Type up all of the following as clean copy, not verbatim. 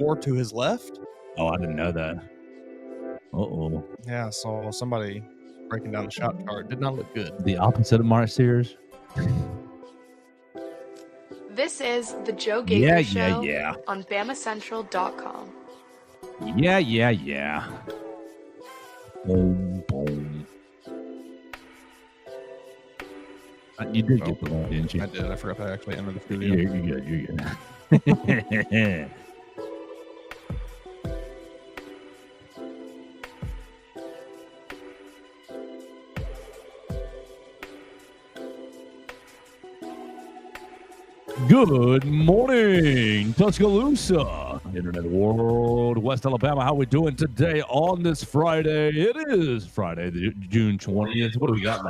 4 to his left. Oh, I didn't know that. Uh-oh. Yeah, so somebody breaking down the shot chart did not look good. The opposite of Mark Sears. This is the Joe Gaither Show Yeah. on BamaCentral.com. Yeah. Boom, boom. You did get the one, didn't you? I did. I forgot to actually enter the studio. You're good. Good morning, Tuscaloosa, Internet World, West Alabama. How we doing today on this Friday? It is Friday, June 20th. What do we got?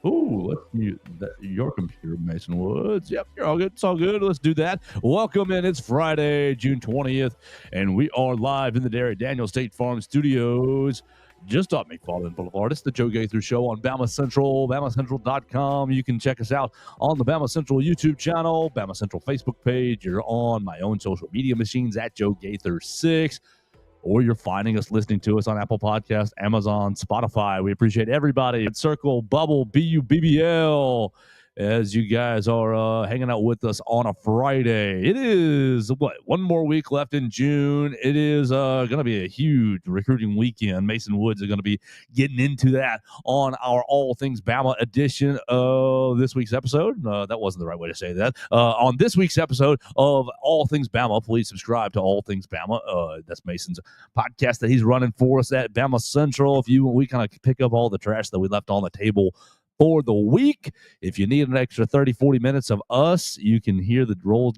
Let's mute your computer, Mason Woods. Yep, you're all good. It's all good. Let's do that. Welcome in. It's Friday, June 20th, and we are live in the Derry Daniel State Farm Studios. Just off McFarland Boulevard. It's the Joe Gaither Show on BamaCentral, BamaCentral.com. You can check us out on the BamaCentral YouTube channel, BamaCentral Facebook page. You're on my own social media machines at Joe Gaither 6, or you're finding us listening to us on Apple Podcasts, Amazon, Spotify. We appreciate everybody at Circle, Bubble, BUBBL, as you guys are hanging out with us on a Friday. It is, one more week left in June. It is going to be a huge recruiting weekend. Mason Woods is going to be getting into that on our All Things Bama edition of this week's episode. That wasn't the right way to say that. On this week's episode of All Things Bama, please subscribe to All Things Bama. That's Mason's podcast that he's running for us at BamaCentral. We kind of pick up all the trash that we left on the table for the week. If you need an extra 30-40 minutes of us, you can hear the roles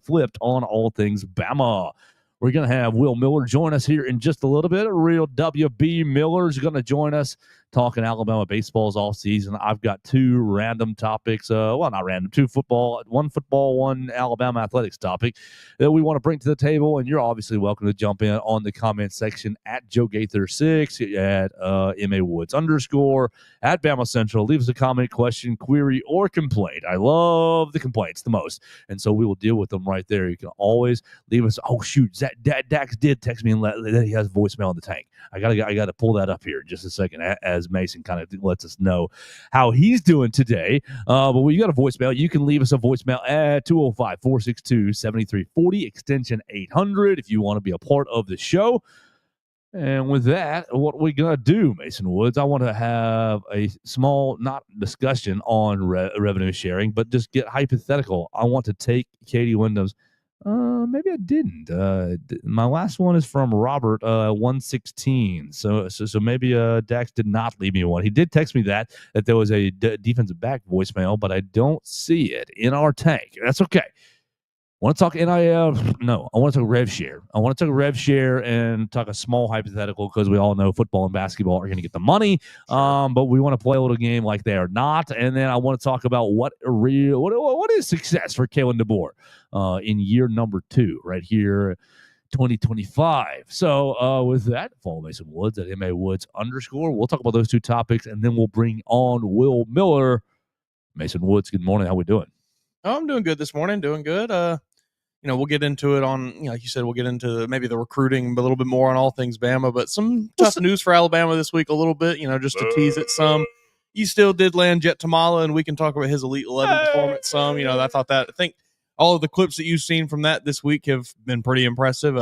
flipped on All Things Bama. We're going to have Will Miller join us here in just a little bit. Real WB Miller is going to join us talking Alabama baseball's off season. I've got two random topics. Not random, one football, one Alabama athletics topic that we want to bring to the table. And you're obviously welcome to jump in on the comment section at Joe Gaither 6, at MA Woods _ at BamaCentral. Leave us a comment, question, query, or complaint. I love the complaints the most. And so we will deal with them right there. You can always leave us. Oh, shoot. Dax did text me and that he has voicemail in the tank. I gotta pull that up here in just a second as Mason kind of lets us know how he's doing today. But when you got a voicemail, you can leave us a voicemail at 205-462-7340, extension 800, if you want to be a part of the show. And with that, what we gonna do, Mason Woods? I want to have a small, not discussion on revenue sharing, but just get hypothetical. I want to take Katie Wyndham's. Maybe I didn't. My last one is from Robert, 116. So maybe Dax did not leave me one. He did text me that there was a defensive back voicemail, but I don't see it in our tank. That's okay. Want to talk NIL? No, I want to talk rev share. I want to talk rev share and talk a small hypothetical because we all know football and basketball are going to get the money. Sure. But we want to play a little game like they are not. And then I want to talk about what is success for Kalen DeBoer in year number 2 right here, 2025. So with that, follow Mason Woods at MA Woods _ We'll talk about those two topics, and then we'll bring on Will Miller. Mason Woods, good morning. How we doing? Oh, I'm doing good this morning. Doing good. We'll get into it on, like you said, we'll get into maybe the recruiting a little bit more on All Things Bama, but some tough news for Alabama this week a little bit, just to tease it some. You still did land Jet Tamala, and we can talk about his Elite 11 performance some. I think all of the clips that you've seen from that this week have been pretty impressive.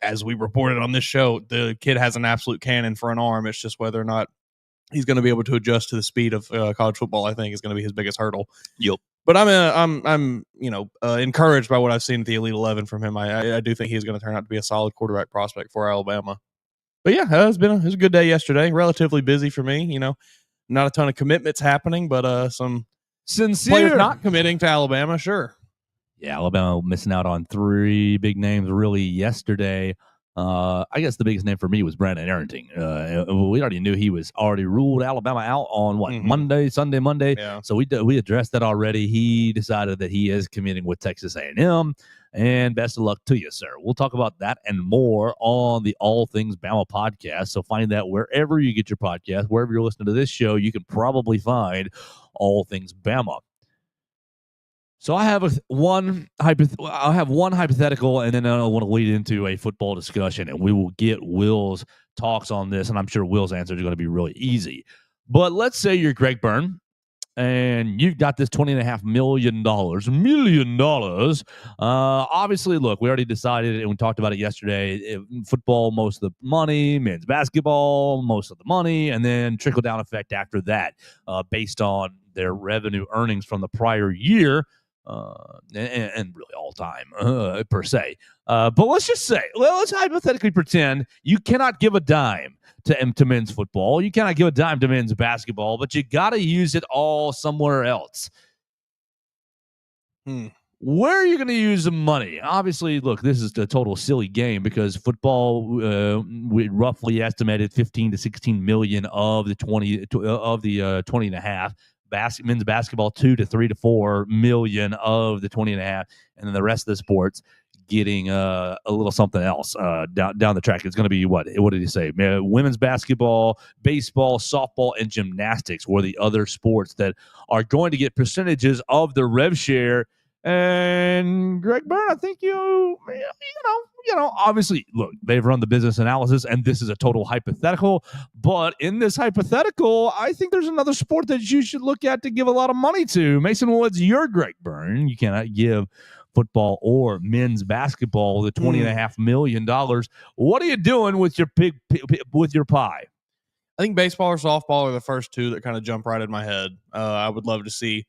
As we reported on this show, the kid has an absolute cannon for an arm. It's just whether or not he's going to be able to adjust to the speed of college football, I think, is going to be his biggest hurdle. Yep. But I'm encouraged by what I've seen at the Elite 11 from him. I do think he's going to turn out to be a solid quarterback prospect for Alabama. But yeah, it was a good day yesterday. Relatively busy for me. Not a ton of commitments happening, but some sincere players not committing to Alabama. Sure. Yeah, Alabama missing out on 3 big names really yesterday. I guess the biggest name for me was Brandon Arrington. We already knew he was already ruled Alabama out on Sunday, Monday. Yeah. So we addressed that already. He decided that he is committing with Texas A&M, and best of luck to you, sir. We'll talk about that and more on the All Things Bama podcast. So find that wherever you get your podcast, wherever you're listening to this show, you can probably find All Things Bama. So I have one hypothetical, and then I want to lead into a football discussion, and we will get Will's talks on this, and I'm sure Will's answers are going to be really easy. But let's say you're Greg Byrne, and you've got this $20.5 million. Obviously, look, we already decided, and we talked about it yesterday. Football, most of the money. Men's basketball, most of the money, and then trickle down effect after that, based on their revenue earnings from the prior year. And really all time per se. But let's just say, let's hypothetically pretend you cannot give a dime to men's football. You cannot give a dime to men's basketball, but you got to use it all somewhere else. Where are you going to use the money? Obviously, look, this is a total silly game because football, we roughly estimated 15 to 16 million of the 20 and a half. Men's basketball 2 to 3 to 4 million of the 20 and a half, and then the rest of the sports getting a little something else down the track. It's going to be what did he say? Women's basketball, baseball, softball, and gymnastics were the other sports that are going to get percentages of the rev share. And Greg Byrne, I think you know, obviously, look, they've run the business analysis, and this is a total hypothetical. But in this hypothetical, I think there's another sport that you should look at to give a lot of money to. Mason Woods, you're Greg Byrne. You cannot give football or men's basketball the $20.5 million. What are you doing with your with your pie? I think baseball or softball are the first two that kind of jump right in my head. I would love to see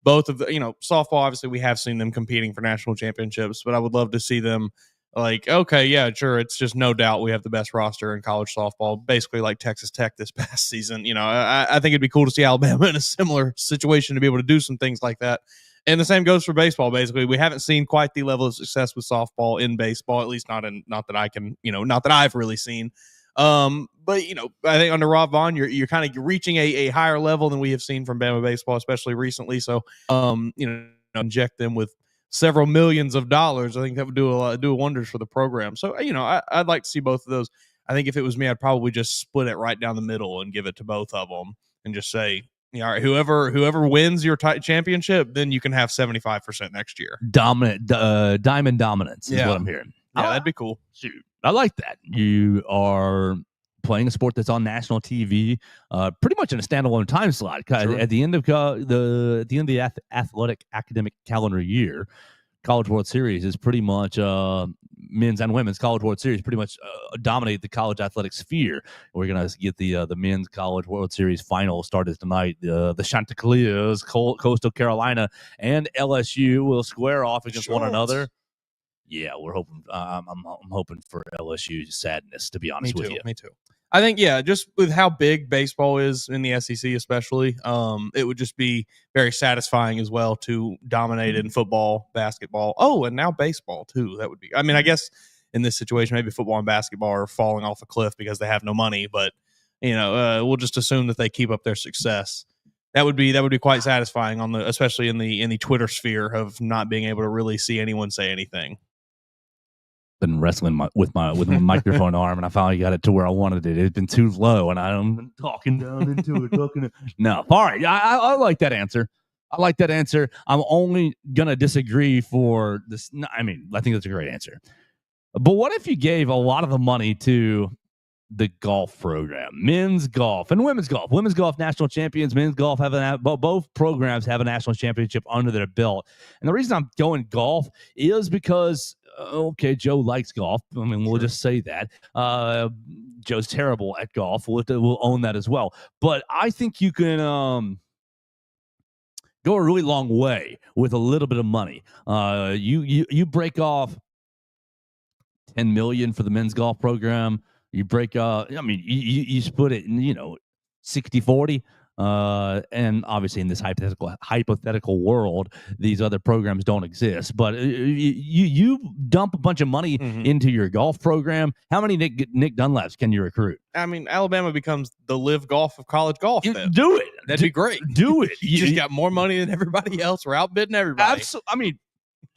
both of the, softball, obviously we have seen them competing for national championships, but I would love to see them like, okay, yeah, sure. It's just no doubt we have the best roster in college softball, basically like Texas Tech this past season. I think it'd be cool to see Alabama in a similar situation to be able to do some things like that. And the same goes for baseball. Basically, we haven't seen quite the level of success with softball in baseball, at least not that I can, not that I've really seen. But I think under Rob Vaughn, you're kind of reaching a higher level than we have seen from Bama baseball, especially recently. So, inject them with several millions of dollars. I think that would do wonders for the program. So, I'd like to see both of those. I think if it was me, I'd probably just split it right down the middle and give it to both of them and just say, all right, whoever wins your championship, then you can have 75% next year. Diamond dominance is what I'm hearing. Yeah, that'd be cool. Shoot, I like that. You are playing a sport that's on national TV, pretty much in a standalone time slot. Sure. At the end of the athletic academic calendar year, College World Series is pretty much men's and women's College World Series pretty much dominate the college athletic sphere. We're gonna get the men's College World Series final started tonight. The Chanticleers, Coastal Carolina, and LSU will square off against one another. Yeah, we're hoping. I'm hoping for LSU sadness, to be honest with you. Me too. I think, just with how big baseball is in the SEC, especially, it would just be very satisfying as well to dominate in football, basketball. Oh, and now baseball too. That would be. I mean, I guess in this situation, maybe football and basketball are falling off a cliff because they have no money. But we'll just assume that they keep up their success. That would be quite satisfying especially in the Twitter sphere of not being able to really see anyone say anything. Been wrestling with my microphone arm, and I finally got it to where I wanted it. It's been too low, and I'm talking down into it. No, all right. I like that answer. I'm only gonna disagree for this. I mean, I think that's a great answer. But what if you gave a lot of the money to the golf program, men's golf and women's golf? Women's golf national champions, men's golf both programs have a national championship under their belt. And the reason I'm going golf is because okay, Joe likes golf. I mean, we'll just say that. Joe's terrible at golf. We'll own that as well. But I think you can go a really long way with a little bit of money. You break off $10 million for the men's golf program. You break you split it in 60-40. And obviously in this hypothetical world, these other programs don't exist. But you dump a bunch of money into your golf program. How many Nick Dunlaps can you recruit? I mean, Alabama becomes the live golf of college golf. Then. Do it. That'd be great. Do it. You just got more money than everybody else. We're outbidding everybody. Absolutely. I mean,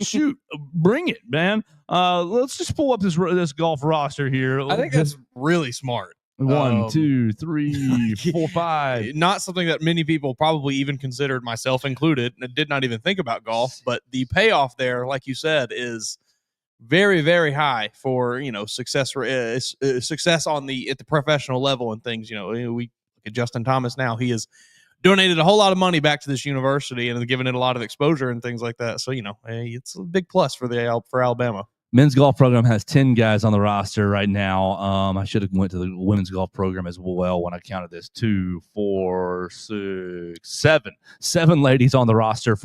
shoot, bring it, man. Let's just pull up this golf roster here. I think that's really smart. 1, 2, 3, 4, 5. Not something that many people probably even considered, myself included, and did not even think about golf. But the payoff there, like you said, is very, very high for success success on the at the professional level and things. We look at Justin Thomas now; he has donated a whole lot of money back to this university and given it a lot of exposure and things like that. So it's a big plus for Alabama. Men's golf program has 10 guys on the roster right now. I should have went to the women's golf program as well when I counted this. 2, 4, 6, 7. 7 ladies on the roster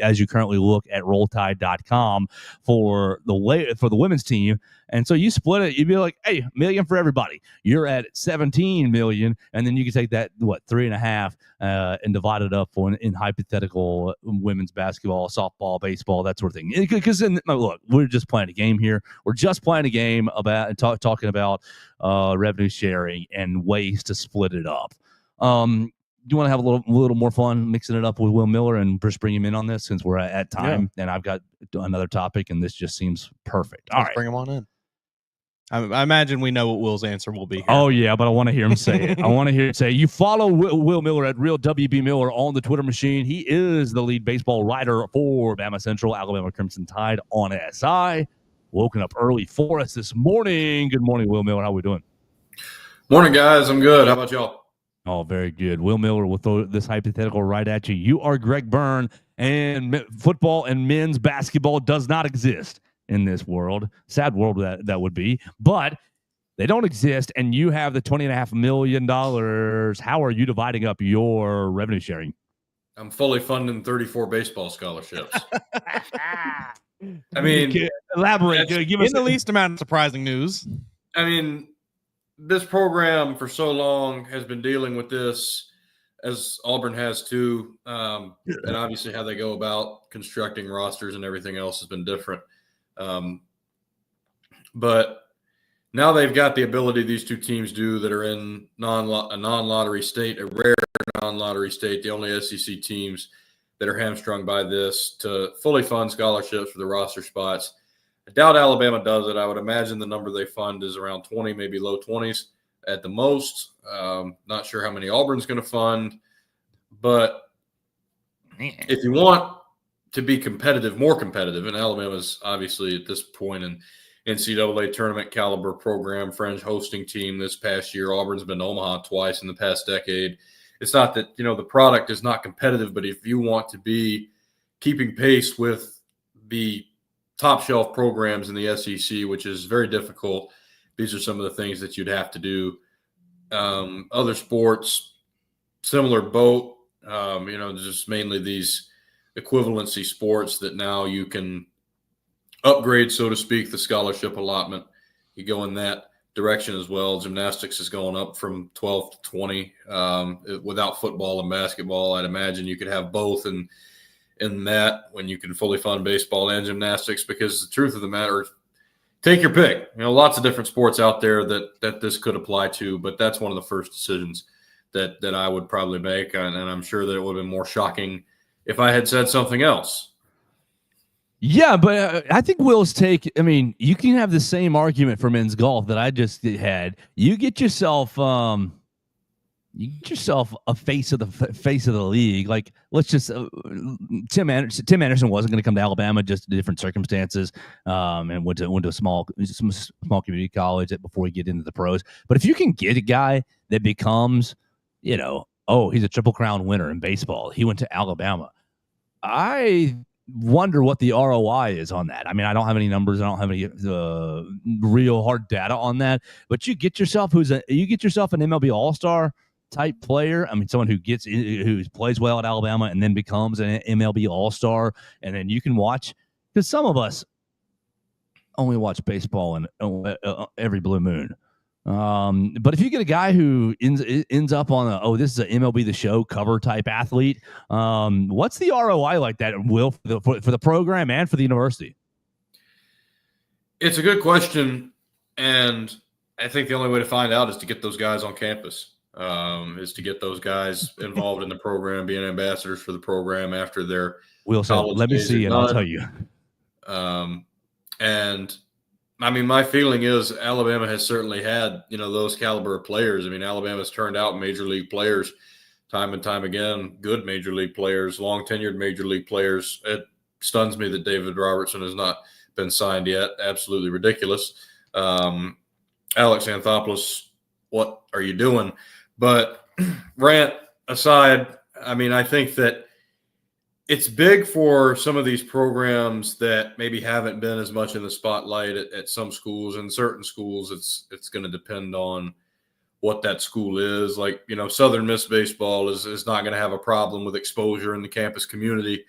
as you currently look at rolltide.com for the women's team. And so you split it, you'd be like, hey, $1 million for everybody. You're at 17 million, and then you can take that 3.5 and divide it up in hypothetical women's basketball, softball, baseball, that sort of thing. Because look, we're just playing a game here. We're just playing a game about talking about revenue sharing and ways to split it up. You want to have a little more fun mixing it up with Will Miller and just bring him in on this since we're at time, and I've got another topic, and this just seems perfect. All right, bring him on in. I imagine we know what Will's answer will be here. Oh, yeah, but I want to hear him say it. I want to hear him say it. You follow Will Miller at Real WB Miller on the Twitter machine. He is the lead baseball writer for BamaCentral, Alabama Crimson Tide on SI. Woken up early for us this morning. Good morning, Will Miller. How we doing? Morning, guys. I'm good. How about y'all? Oh, very good. Will Miller will throw this hypothetical right at you. You are Greg Byrne, and football and men's basketball does not exist in this world. Sad world that would be, but they don't exist, and you have the $20.5 million. How are you dividing up your revenue sharing? I'm fully funding 34 baseball scholarships. I mean, elaborate. Give us the least amount of surprising news. I mean, this program for so long has been dealing with this, as Auburn has too, and obviously how they go about constructing rosters and everything else has been different. But now they've got the ability these two teams do that are in a non-lottery state, a rare non-lottery state, the only SEC teams that are hamstrung by this, to fully fund scholarships for the roster spots. I doubt Alabama does it. I would imagine the number they fund is around 20, maybe low 20s at the most. Not sure how many Auburn's going to fund. But if you want to be competitive, more competitive, and Alabama's obviously at this point in NCAA tournament caliber program, fringe hosting team this past year. Auburn's been to Omaha twice in the past decade. It's not that, the product is not competitive, but if you want to be keeping pace with the top shelf programs in the SEC, which is very difficult, these are some of the things that you'd have to do. Other sports, similar boat, just mainly these equivalency sports that now you can upgrade, so to speak, the scholarship allotment. You go in that direction as well. Gymnastics is going up from 12 to 20. Without football and basketball, I'd imagine you could have both in that when you can fully fund baseball and gymnastics, because the truth of the matter, take your pick. Lots of different sports out there that this could apply to, but that's one of the first decisions that I would probably make, and I'm sure that it would have been more shocking if I had said something else. Yeah, but I think Will's take, you can have the same argument for men's golf that I just had. You get yourself a face of the league. Like, let's just Tim Anderson wasn't going to come to Alabama, just different circumstances, and went to a small community college before he get into the pros. But if you can get a guy that becomes, he's a Triple Crown winner in baseball, he went to Alabama, I wonder what the ROI is on that. I don't have any numbers. I don't have any real hard data on that. But you get yourself an MLB All-Star type player. Someone who plays well at Alabama and then becomes an MLB All-Star, and then you can watch, because some of us only watch baseball in every blue moon. But if you get a guy who ends up on this is an MLB The Show cover type athlete, what's the ROI like that, Will, for the program and for the university? It's a good question, and I think the only way to find out is to get those guys on campus, is to get those guys involved in the program, being ambassadors for the program after their Will said, "Let me see, and I'll tell you." And my feeling is Alabama has certainly had, those caliber of players. I mean, Alabama's turned out major league players time and time again, good major league players, long tenured major league players. It stuns me that David Robertson has not been signed yet. Absolutely ridiculous. Alex Anthopoulos, what are you doing? But rant aside, I mean, I think that it's big for some of these programs that maybe haven't been as much in the spotlight at some schools. In certain schools, it's going to depend on what that school is. Like, Southern Miss baseball is not going to have a problem with exposure in the campus community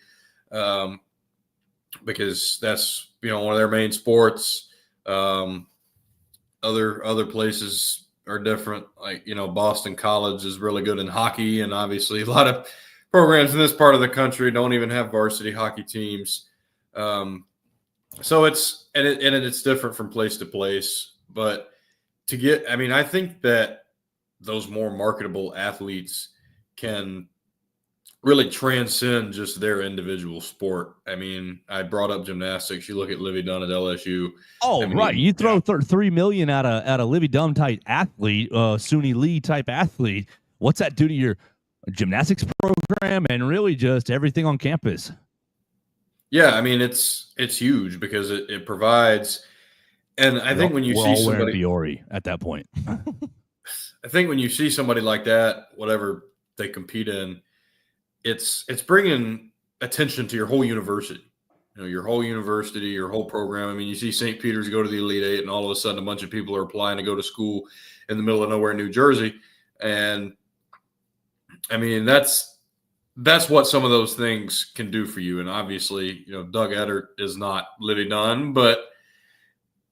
because that's, one of their main sports. Other places are different. Like, Boston College is really good in hockey, and obviously a lot of programs in this part of the country don't even have varsity hockey teams. So it's different from place to place. But I think that those more marketable athletes can really transcend just their individual sport. I mean, I brought up gymnastics. You look at Livy Dunn at LSU. Oh, right. You throw $3 million at a Livy Dunn type athlete, Suni Lee type athlete. What's that do to your gymnastics program and really just everything on campus? Yeah, I mean, it's huge because it provides. And I think when you see somebody Biore at that point, I think when you see somebody like that, whatever they compete in, it's bringing attention to your whole university, your whole university, your whole program. I mean, you see St. Peter's go to the Elite Eight, and all of a sudden a bunch of people are applying to go to school in the middle of nowhere, New Jersey. And I mean, that's what some of those things can do for you. And obviously, Doug Eddert is not Livy Dunn, but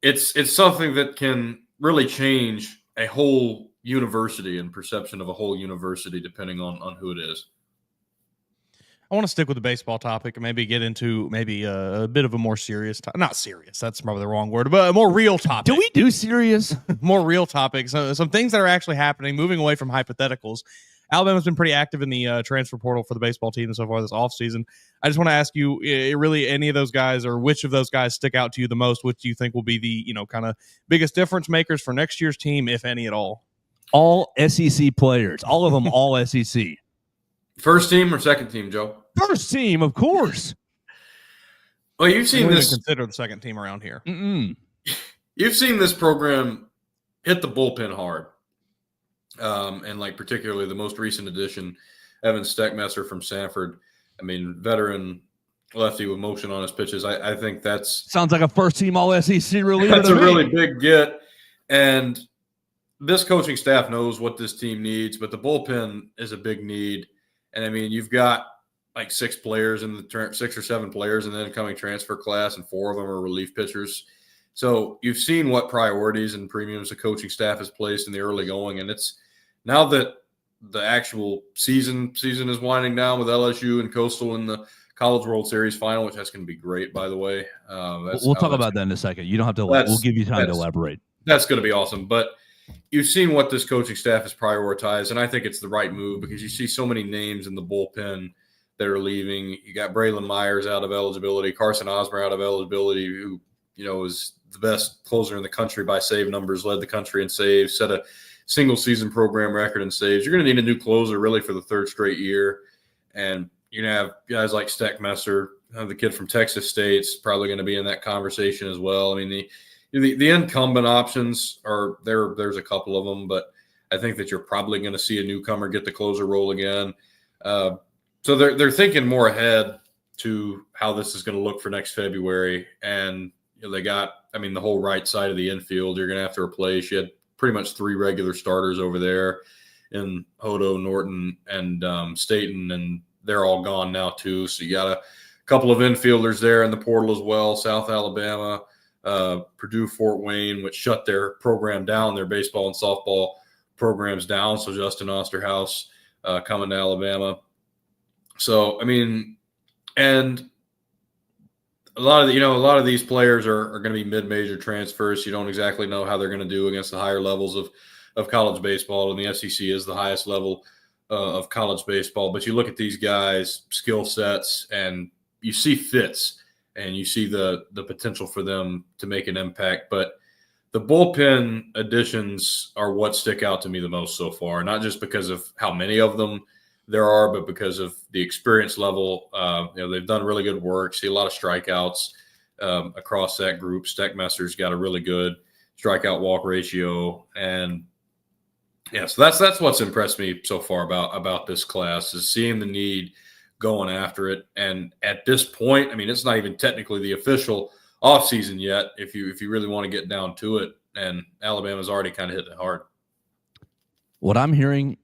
it's something that can really change a whole university and perception of a whole university, depending on who it is. I want to stick with the baseball topic and maybe get into a bit of a more serious not serious, that's probably the wrong word, but a more real topic. Do we do serious? More real topics. Some things that are actually happening, moving away from hypotheticals. Alabama's been pretty active in the transfer portal for the baseball team so far this offseason. I just want to ask you, really, any of those guys or which of those guys stick out to you the most? Which do you think will be the, kind of biggest difference makers for next year's team, if any at all? All SEC players. All of them, all SEC. First team or second team, Joe? First team, of course. Well, you've seen this. Consider the second team around here. You've seen this program hit the bullpen hard. And particularly the most recent addition, Evan Steckmesser from Sanford. I mean, veteran lefty with motion on his pitches. I think that's sounds like a first team all SEC reliever. That's a really big get. And this coaching staff knows what this team needs, but the bullpen is a big need. And I mean, you've got like 6 players in the 6 or 7 players in the incoming transfer class, and 4 of them are relief pitchers. So you've seen what priorities and premiums the coaching staff has placed in the early going. And it's now that the actual season is winding down with LSU and Coastal in the College World Series final, which that's going to be great, by the way. We'll talk about that in a second. You don't have to. We'll give you time to elaborate. That's going to be awesome. But you've seen what this coaching staff has prioritized, and I think it's the right move because you see so many names in the bullpen that are leaving. You got Braylon Myers out of eligibility, Carson Osmer out of eligibility, who is the best closer in the country by save numbers, led the country in saves, set a single season program record in saves. You're going to need a new closer really for the 3rd straight year. And you have guys like Steckmesser, the kid from Texas State's probably going to be in that conversation as well. I mean, the incumbent options are there. There's a couple of them, but I think that you're probably going to see a newcomer get the closer role again. So they're thinking more ahead to how this is going to look for next February. And they got, the whole right side of the infield you're going to have to replace. You had pretty much 3 regular starters over there in Hodo, Norton, and Staten, and they're all gone now too. So you got a couple of infielders there in the portal as well. South Alabama, Purdue, Fort Wayne, which shut their program down, their baseball and softball programs down. So Justin Osterhaus coming to Alabama. So, and a lot of these players are going to be mid-major transfers. You don't exactly know how they're going to do against the higher levels of college baseball, and the SEC is the highest level of college baseball. But you look at these guys' skill sets, and you see fits, and you see the potential for them to make an impact. But the bullpen additions are what stick out to me the most so far, not just because of how many of them there are, but because of the experience level. They've done really good work. See a lot of strikeouts across that group. Steckmesser's got a really good strikeout walk ratio, and yeah, so that's what's impressed me so far about this class is seeing the need, going after it, and at this point, I mean, it's not even technically the official offseason yet. If you really want to get down to it, and Alabama's already kind of hitting it hard. What I'm hearing,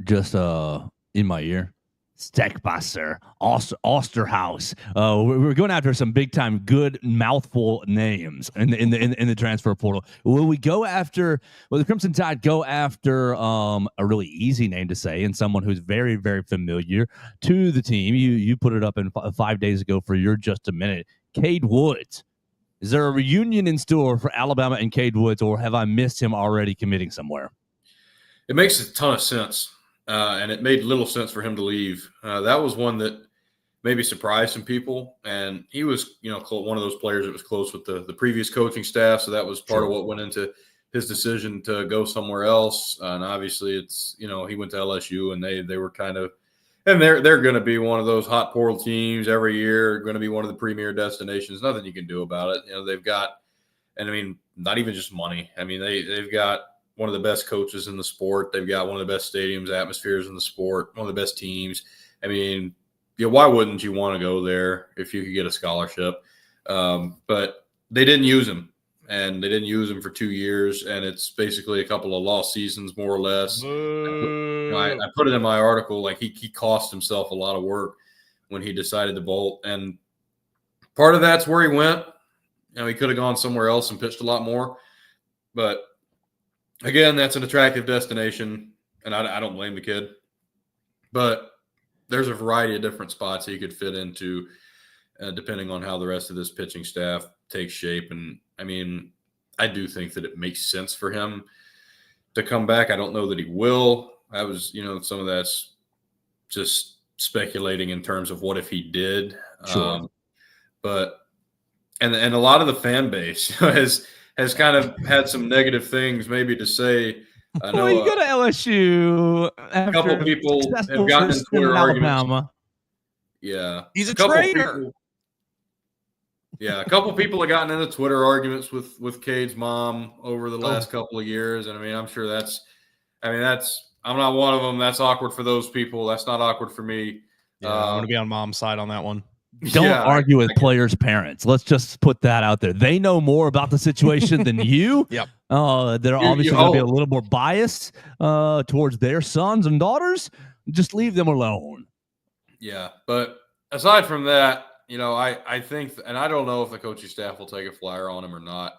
just in my ear, Steckbusser, Osterhaus. We're going after some big time, good mouthful names in the transfer portal. Will the Crimson Tide go after a really easy name to say and someone who's very, very familiar to the team? You put it up in 5 days ago for your Just a Minute. Cade Woods. Is there a reunion in store for Alabama and Cade Woods, or have I missed him already committing somewhere? It makes a ton of sense. And it made little sense for him to leave. That was one that maybe surprised some people. And he was, one of those players that was close with the previous coaching staff. So that was part of what went into his decision to go somewhere else. And obviously it's, he went to LSU, and they were kind of, and they're going to be one of those hot portal teams every year, going to be one of the premier destinations. Nothing you can do about it. They've got, and I mean, not even just money. I mean, they've got one of the best coaches in the sport. They've got one of the best stadiums, atmospheres in the sport, one of the best teams. I mean, why wouldn't you want to go there if you could get a scholarship? But they didn't use him, and they didn't use him for 2 years, and it's basically a couple of lost seasons, more or less. I put it in my article, like he cost himself a lot of work when he decided to bolt, and part of that's where he went. He could have gone somewhere else and pitched a lot more, but again, that's an attractive destination, and I don't blame the kid. But there's a variety of different spots he could fit into, depending on how the rest of this pitching staff takes shape. And, I mean, I do think that it makes sense for him to come back. I don't know that he will. I was, some of that's just speculating in terms of what if he did. Sure. But a lot of the fan base has kind of had some negative things maybe to say. I know you go to LSU. A couple people have gotten in Twitter arguments. Yeah. He's a traitor. A couple people have gotten into Twitter arguments with Cade's mom over the last couple of years. And I mean, I'm sure I'm not one of them. That's awkward for those people. That's not awkward for me. Yeah, I'm going to be on mom's side on that one. Don't argue with players' parents. Let's just put that out there. They know more about the situation than you. Yep. They're obviously going to be a little more biased towards their sons and daughters. Just leave them alone. Yeah, but aside from that, I think, and I don't know if the coaching staff will take a flyer on him or not,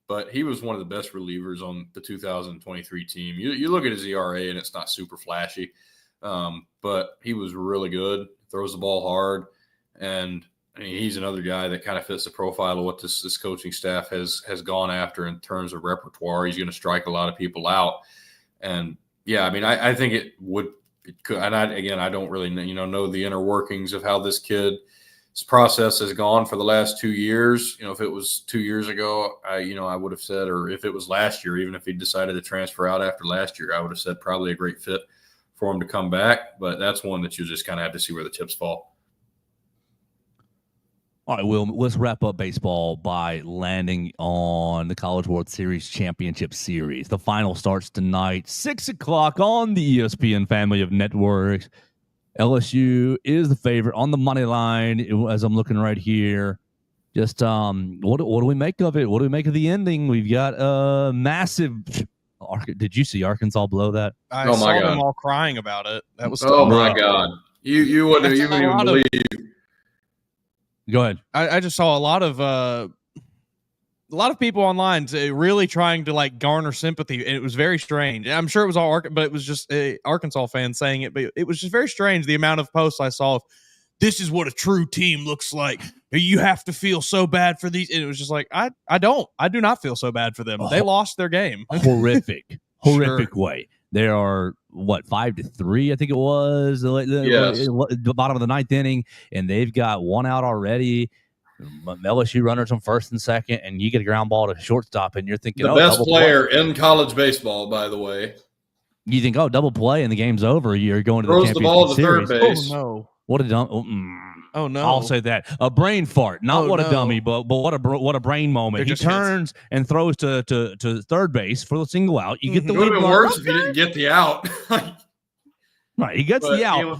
but he was one of the best relievers on the 2023 team. You look at his ERA, and it's not super flashy, but he was really good. Throws the ball hard. And I mean, he's another guy that kind of fits the profile of what this coaching staff has gone after in terms of repertoire. He's going to strike a lot of people out. And yeah, I mean, I think it could. And I don't really know the inner workings of how this kid's process has gone for the last 2 years. If it was 2 years ago, I would have said, or if it was last year, even if he decided to transfer out after last year, I would have said probably a great fit for him to come back. But that's one that you just kind of have to see where the chips fall. All right, Will, let's wrap up baseball by landing on the College World Series Championship Series. The final starts tonight, 6 o'clock on the ESPN family of networks. LSU is the favorite on the money line, as I'm looking right here. Just what do we make of it? What do we make of the ending? We've got a massive – did you see Arkansas blow that? I saw them all crying about it. That was tough. Oh, my God. You wouldn't even believe – Go ahead. I just saw a lot of people online really trying to garner sympathy, and it was very strange. And I'm sure it was all, but it was just Arkansas fans saying it. But it was just very strange the amount of posts I saw of this is what a true team looks like. You have to feel so bad for these. And it was just like I do not feel so bad for them. They lost their game. Horrific way. They are 5-3, I think it was. The bottom of the ninth inning, and they've got one out already. LSU runners on first and second, and you get a ground ball to shortstop, and you're thinking, the best player in college baseball, by the way. You think, double play, and the game's over. You're going to Throws the the ball to series. third base. Oh no! What a dumb! Oh no! I'll say that a brain fart. Not a dummy, but what a brain moment. He turns and throws to third base for the single out. You get the lead. It would have been worse if he didn't get the out. Right, he gets the out.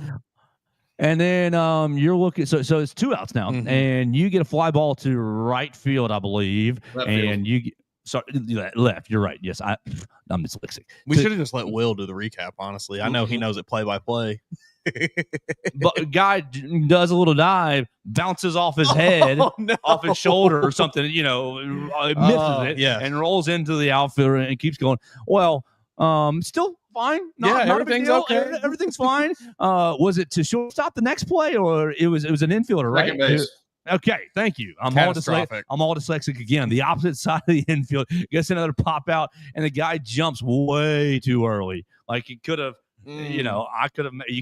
And then you're looking, so it's 2 outs now, and you get a fly ball to right field, I believe, left. You're right. Yes, I'm dyslexic. We should have just let Will do the recap. Honestly, I know he knows it play by play. But guy does a little dive, bounces off his head, off his shoulder or something. Misses it, and rolls into the outfielder and keeps going. Well, still. Fine. Not everything's okay. Everything's fine. Was it to shortstop the next play, or it was an infielder, right? Second base. Okay, thank you. I'm all dyslexic again. The opposite side of the infield gets another pop out, and the guy jumps way too early. Like he could have, you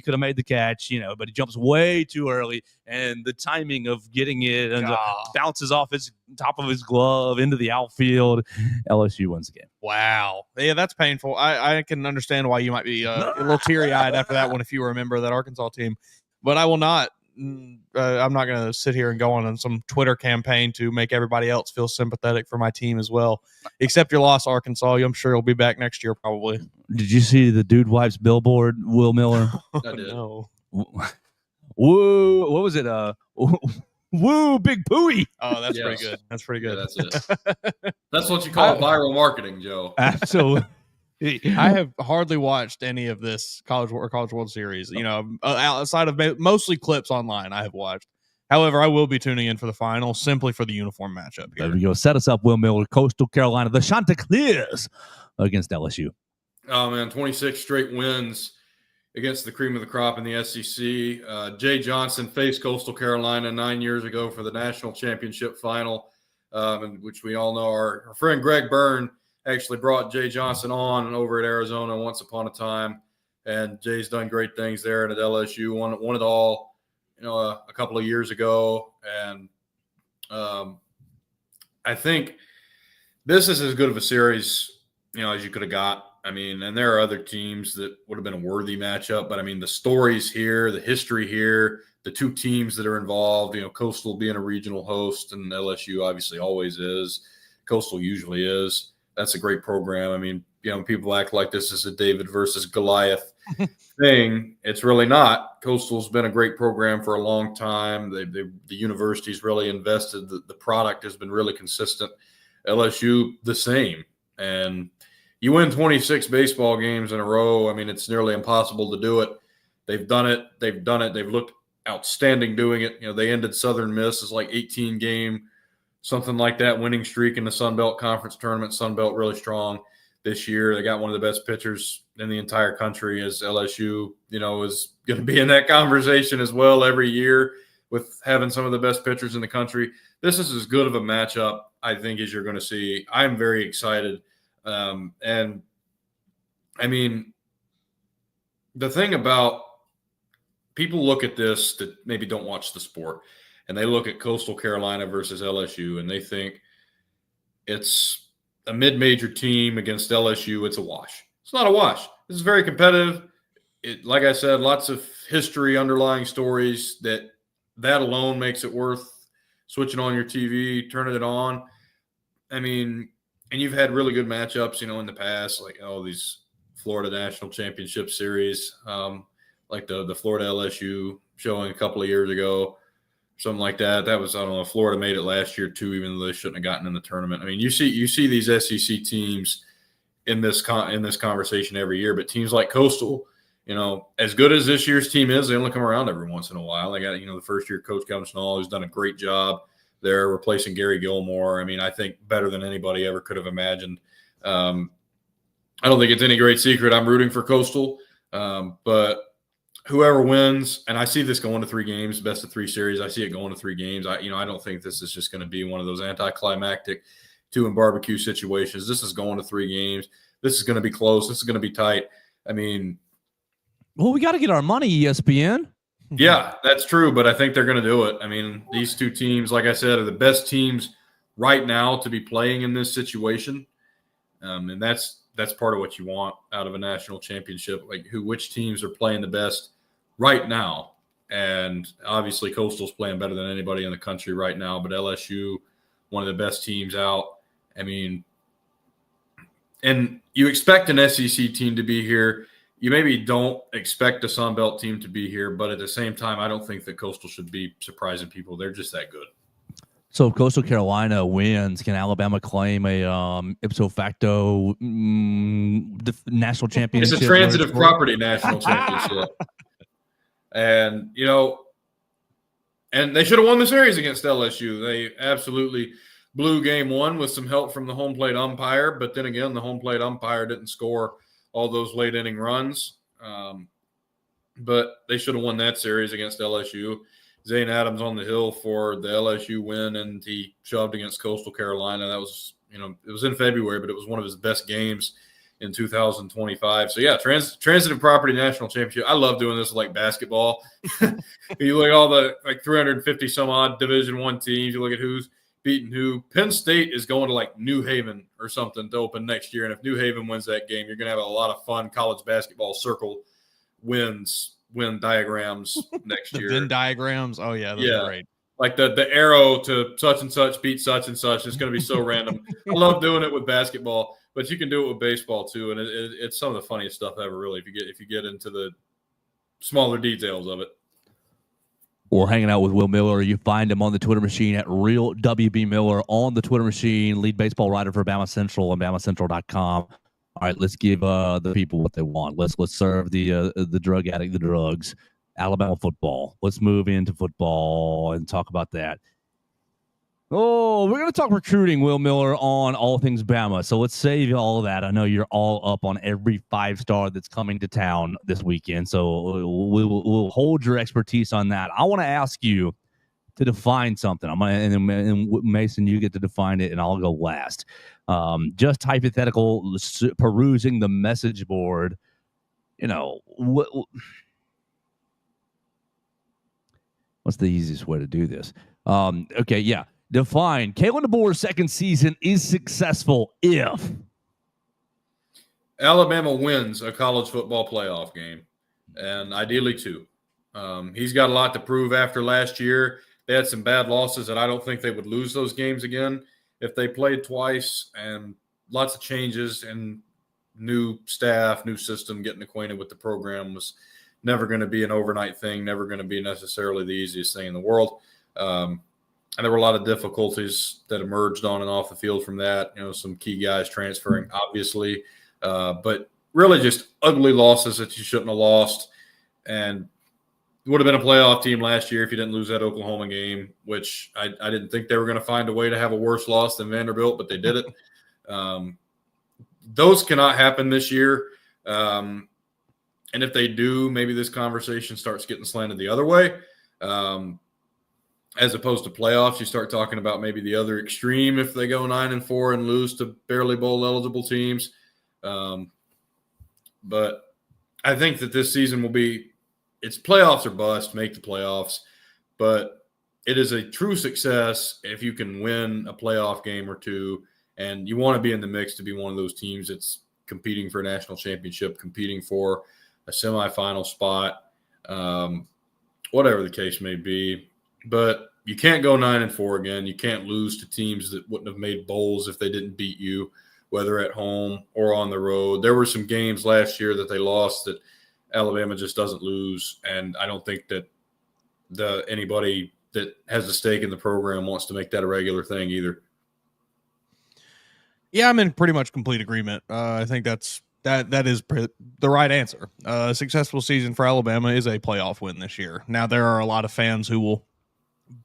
could have made the catch, but he jumps way too early, and the timing of getting it and bounces off his top of his glove into the outfield. LSU wins the game. Wow. Yeah, that's painful. I can understand why you might be a little teary-eyed after that one if you remember that Arkansas team. But I will not. I'm not going to sit here and go on some Twitter campaign to make everybody else feel sympathetic for my team as well. Except your loss, Arkansas. I'm sure you'll be back next year probably. Did you see the Dude Wipes billboard, Will Miller? I did. No. Woo. What was it? Woo, big pooey. Oh, that's pretty good. That's pretty good. Yeah, that's it. That's what you call viral marketing, Joe. Absolutely. I have hardly watched any of this College World Series. Outside of mostly clips online, I have watched. However, I will be tuning in for the final simply for the uniform matchup here. There we go. Set us up, Will Miller, Coastal Carolina, the Chanticleers against LSU. Oh man, 26 straight wins against the cream of the crop in the SEC. Jay Johnson faced Coastal Carolina 9 years ago for the national championship final, which we all know our friend Greg Byrne actually brought Jay Johnson on over at Arizona once upon a time, and Jay's done great things there and at LSU. Won it all, a couple of years ago, and I think this is as good of a series, as you could have got. I mean, and there are other teams that would have been a worthy matchup, but I mean, the stories here, the history here, the two teams that are involved, Coastal being a regional host and LSU obviously always is. Coastal usually is. That's a great program. I mean, people act like this is a David versus Goliath thing. It's really not. Coastal's been a great program for a long time. The university's really invested. The product has been really consistent. LSU, the same. And you win 26 baseball games in a row. I mean, it's nearly impossible to do it. They've done it. They've looked outstanding doing it. They ended Southern Miss as like 18-game, something like that, winning streak in the Sun Belt Conference tournament. Sun Belt really strong this year. They got one of the best pitchers in the entire country as LSU, is going to be in that conversation as well every year with having some of the best pitchers in the country. This is as good of a matchup, I think, as you're going to see. I'm very excited. And I mean, the thing about people look at this that maybe don't watch the sport, and they look at Coastal Carolina versus LSU, and they think it's a mid-major team against LSU. It's a wash. It's not a wash. This is very competitive. Like I said, lots of history, underlying stories that alone makes it worth switching on your TV, turning it on. I mean, and you've had really good matchups, in the past, like these Florida National Championship Series, like the Florida LSU showing a couple of years ago, something like that. That was, I don't know, Florida made it last year too, even though they shouldn't have gotten in the tournament. I mean, you see these SEC teams in this conversation every year, but teams like Coastal, as good as this year's team is, they only come around every once in a while. They got, the first year coach Kevin Snall, who's done a great job. They're replacing Gary Gilmore. I mean, I think better than anybody ever could have imagined. I don't think it's any great secret I'm rooting for Coastal, but whoever wins, and I see this going to 3 games, best of 3 series. I see it going to 3 games. I don't think this is just going to be one of those anticlimactic 2-and-barbecue situations. This is going to 3 games. This is going to be close. This is going to be tight. I mean, well, we got to get our money, ESPN. Yeah, that's true, but I think they're going to do it. I mean, these two teams, like I said, are the best teams right now to be playing in this situation, and that's part of what you want out of a national championship. Like which teams are playing the best right now, and obviously Coastal's playing better than anybody in the country right now, but LSU, one of the best teams out. I mean, and you expect an SEC team to be here. You maybe don't expect a Sun Belt team to be here, but at the same time, I don't think that Coastal should be surprising people. They're just that good. So if Coastal Carolina wins, can Alabama claim a ipso facto national championship? It's a transitive property national championship. And, and they should have won the series against LSU. They absolutely blew game one with some help from the home plate umpire. But then again, the home plate umpire didn't score all those late inning runs. But they should have won that series against LSU. Zane Adams on the hill for the LSU win, and he shoved against Coastal Carolina. That was, it was in February, but it was one of his best games in 2025. So, yeah, transitive property national championship. I love doing this like basketball. You look at all the 350 some odd Division I teams. You look at who's beating who. Penn State is going to New Haven or something to open next year. And if New Haven wins that game, you're going to have a lot of fun college basketball circle win diagrams next year. Venn diagrams. Oh, yeah. Those are great. Like the arrow to such and such beat such and such. It's going to be so random. I love doing it with basketball, but you can do it with baseball too. And it's some of the funniest stuff ever, really, if you get into the smaller details of it. Or hanging out with Will Miller. You find him on the Twitter machine at Real WB Miller on the Twitter machine, lead baseball writer for BamaCentral on BamaCentral.com. All right, let's give the people what they want. Let's serve the drug addict the drugs. Alabama football. Let's move into football and talk about that. Oh, we're going to talk recruiting, Will Miller, on all things Bama. So let's save all of that. I know you're all up on every 5-star that's coming to town this weekend. So we'll hold your expertise on that. I want to ask you to define something. And Mason, you get to define it, and I'll go last. Just hypothetical, perusing the message board. What's the easiest way to do this? Okay, yeah. Define. Kalen DeBoer's second season is successful if Alabama wins a college football playoff game, and ideally two. He's got a lot to prove after last year. They had some bad losses, and I don't think they would lose those games again if they played twice, and lots of changes and new staff, new system, getting acquainted with the program was never going to be an overnight thing, never going to be necessarily the easiest thing in the world. And there were a lot of difficulties that emerged on and off the field from that. Some key guys transferring, obviously, but really just ugly losses that you shouldn't have lost. And it would have been a playoff team last year if you didn't lose that Oklahoma game, which I didn't think they were going to find a way to have a worse loss than Vanderbilt, but they did it. Those cannot happen this year. And if they do, maybe this conversation starts getting slanted the other way. As opposed to playoffs, you start talking about maybe the other extreme if they go 9-4 and lose to barely bowl eligible teams. But I think that this season will be – it's playoffs or bust, make the playoffs. But it is a true success if you can win a playoff game or two, and you want to be in the mix to be one of those teams that's competing for a national championship, competing for a semifinal spot, whatever the case may be. But you can't go 9-4 again. You can't lose to teams that wouldn't have made bowls if they didn't beat you, whether at home or on the road. There were some games last year that they lost that Alabama just doesn't lose, and I don't think that anybody that has a stake in the program wants to make that a regular thing either. Yeah, I'm in pretty much complete agreement. I think that is the right answer. A successful season for Alabama is a playoff win this year. Now, there are a lot of fans who will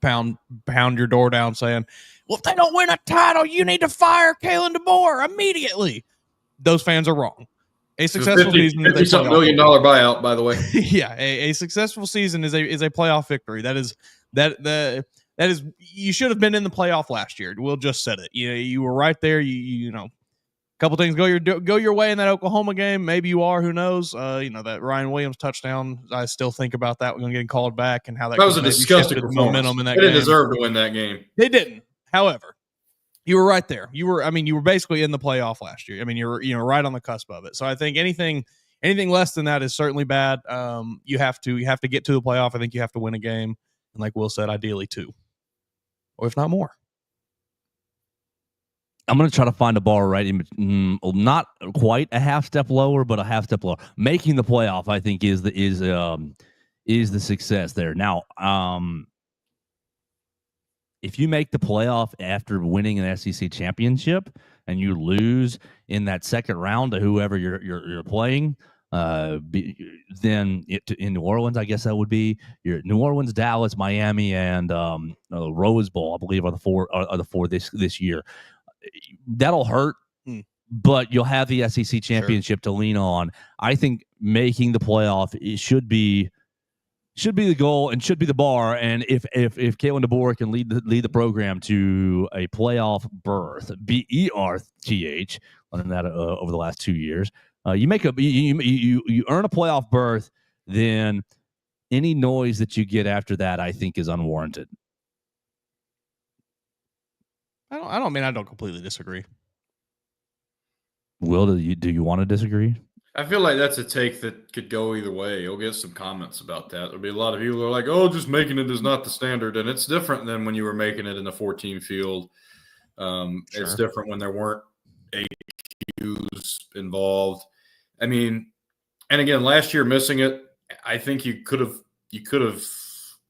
pound your door down saying, well, if they don't win a title, you need to fire Kalen DeBoer immediately. Those fans are wrong. A successful season is a $50 million buyout, by the way. Yeah, a successful season is a playoff victory. That is you should have been in the playoff last year. Will just said it. You were right there. You know, couple things go your way in that Oklahoma game. Maybe you are. Who knows? That Ryan Williams touchdown. I still think about that when getting called back and how that was a maybe disgusting shifted the performance. momentum in that They game. didn't deserve to win that game. They didn't. However, you were right there. You were basically in the playoff last year. I mean, you're right on the cusp of it. So I think anything less than that is certainly bad. You have to get to the playoff. I think you have to win a game, and like Will said, ideally 2, or if not more. I'm going to try to find a bar right in, not quite a half step lower, but a half step lower. Making the playoff, I think, is the success there. Now, if you make the playoff after winning an SEC championship and you lose in that second round to whoever you're playing, then in New Orleans, I guess that would be your New Orleans, Dallas, Miami, and Rose Bowl. I believe are the four this year. That'll hurt, but you'll have the SEC championship to lean on. I think making the playoff should be the goal and should be the bar. And if Kalen DeBoer can lead the program to a playoff berth, BERTH, learned that over the last 2 years, you earn a playoff berth, then any noise that you get after that, I think, is unwarranted. I don't completely disagree. Will, do you want to disagree? I feel like that's a take that could go either way. You'll get some comments about that. There'll be a lot of people who are like, "Oh, just making it is not the standard," and it's different than when you were making it in a 14 field. It's different when there weren't AQs involved. I mean, and again, last year missing it, I think you could have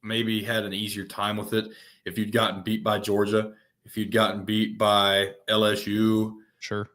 maybe had an easier time with it if you'd gotten beat by Georgia, if you'd gotten beat by LSU. Sure.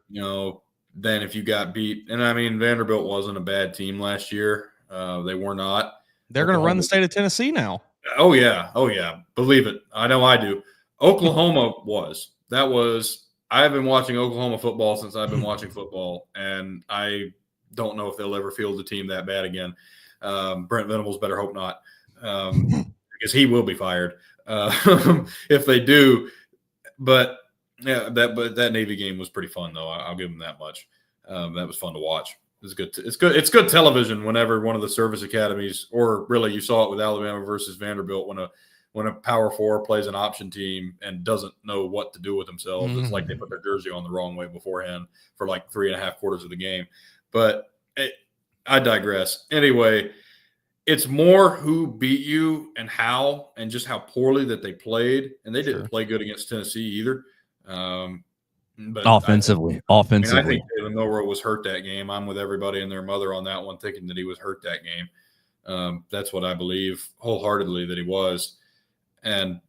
Then if you got beat, and I mean, Vanderbilt wasn't a bad team last year. They were not. They're going to run the state of Tennessee now. Oh yeah. Believe it. I know I do. Oklahoma was. I have been watching Oklahoma football since I've been watching football, and I don't know if they'll ever field a team that bad again. Brent Venables better hope not, because he will be fired if they do. But yeah, that Navy game was pretty fun, though. I'll give them that much. That was fun to watch. It's good. It's good television whenever one of the service academies, or really you saw it with Alabama versus Vanderbilt, when a Power Four plays an option team and doesn't know what to do with themselves. It's like they put their jersey on the wrong way beforehand for like 3.5 quarters of the game. But I digress. Anyway, it's more who beat you and how, and just how poorly that they played. And they didn't play good against Tennessee either. But offensively, I think Jalen Milroe was hurt that game. I'm with everybody and their mother on that one, thinking that he was hurt that game. That's what I believe wholeheartedly that he was. And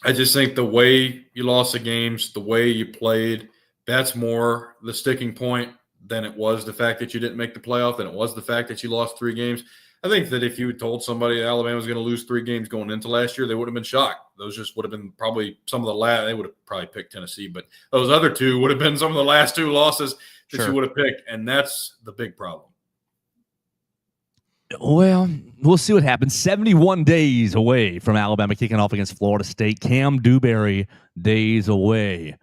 I just think the way you lost the games, the way you played, that's more the sticking point than it was the fact that you didn't make the playoff, than it was the fact that you lost 3 games. I think that if you had told somebody Alabama was going to lose 3 games going into last year, they would have been shocked. Those just would have been probably some of the last. They would have probably picked Tennessee, but those other 2 would have been some of the last 2 losses that you would have picked, and that's the big problem. Well, we'll see what happens. 71 days away from Alabama kicking off against Florida State. Cam Dewberry days away.